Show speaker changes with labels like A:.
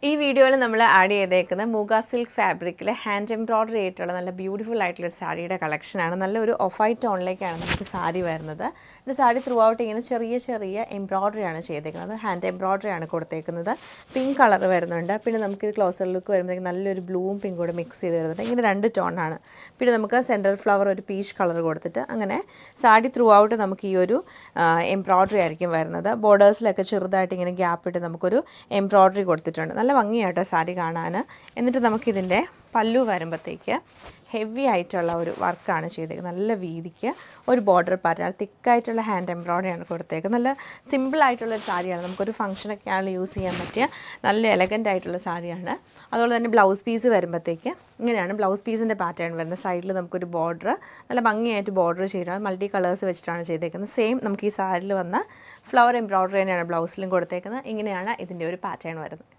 A: ഈ വീഡിയോയിൽ നമ്മൾ ആഡ് ചെയ്തേക്കുന്ന മൂഗ സിൽക്ക് ഫാബ്രിക്കിൽ ഹാൻഡ് എംബ്രോയ്ഡറി ആയിട്ടുള്ള നല്ല ബ്യൂട്ടിഫുൾ ആയിട്ടുള്ള ഒരു സാരിയുടെ കളക്ഷനാണ്. നല്ലൊരു ഓഫ് വൈറ്റ് ടോണിലേക്കാണ് നമുക്ക് സാരി വരുന്നത്. ഈ സാരി ത്രൂ ഔട്ട് ഇങ്ങനെ ചെറിയ ചെറിയ എംബ്രോയ്ഡറിയാണ് ചെയ്തേക്കുന്നത്. ഹാൻഡ് എംബ്രോയ്ഡറി ആണ് കൊടുത്തേക്കുന്നത്. പിങ്ക് കളർ വരുന്നുണ്ട്. പിന്നെ നമുക്ക് ക്ലോസർ ലുക്ക് വരുമ്പോഴത്തേക്ക് നല്ലൊരു ബ്ലൂവും പിങ്കും കൂടെ മിക്സ് ചെയ്ത് വരുന്നുണ്ട്. ഇങ്ങനെ 2 ടോണാണ്. പിന്നെ നമുക്ക് സെൻട്രൽ ഫ്ലവർ ഒരു പീച്ച് കളർ കൊടുത്തിട്ട് അങ്ങനെ സാരി ത്രൂ ഔട്ട് നമുക്ക് ഈ ഒരു എംബ്രോയ്ഡറി ആയിരിക്കും വരുന്നത്. ബോർഡേഴ്സിലൊക്കെ ചെറുതായിട്ട് ഇങ്ങനെ ഗ്യാപ്പ് ഇട്ട് നമുക്കൊരു എംബ്രോയ്ഡറി കൊടുത്തിട്ടുണ്ട്. നല്ല ഭംഗിയായിട്ടോ സാരി കാണാൻ. എന്നിട്ട് നമുക്കിതിൻ്റെ പല്ലു വരുമ്പോഴത്തേക്ക് ഹെവി ആയിട്ടുള്ള ഒരു വർക്കാണ് ചെയ്തേക്കുന്നത്. നല്ല വീതിക്ക് ഒരു ബോർഡർ പാറ്റേൺ, തിക്കായിട്ടുള്ള ഹാൻഡ് എംബ്രോയ്ഡറിയാണ് കൊടുത്തേക്കുന്നത്. നല്ല സിമ്പിളായിട്ടുള്ളൊരു സാരിയാണ്. നമുക്കൊരു ഫംഗ്ഷനൊക്കെ ആണെങ്കിൽ യൂസ് ചെയ്യാൻ പറ്റിയ നല്ല എലഗൻ്റ് ആയിട്ടുള്ള സാരിയാണ്. അതുപോലെ തന്നെ ബ്ലൗസ് പീസ് വരുമ്പോഴത്തേക്ക് ഇങ്ങനെയാണ് ബ്ലൗസ് പീസിൻ്റെ പാറ്റേൺ വരുന്നത്. സൈഡിൽ നമുക്കൊരു ബോർഡർ, നല്ല ഭംഗിയായിട്ട് ബോർഡർ ചെയ്തിട്ടാണ് മൾട്ടി കളേഴ്സ് വെച്ചിട്ടാണ് ചെയ്തേക്കുന്നത്. സെയിം നമുക്ക് ഈ സാരിയിൽ വന്ന ഫ്ലവർ എംബ്രോയ്ഡറി തന്നെയാണ് ബ്ലൗസിലും കൊടുത്തേക്കുന്നത്. ഇങ്ങനെയാണ് ഇതിൻ്റെ ഒരു പാറ്റേൺ വരുന്നത്.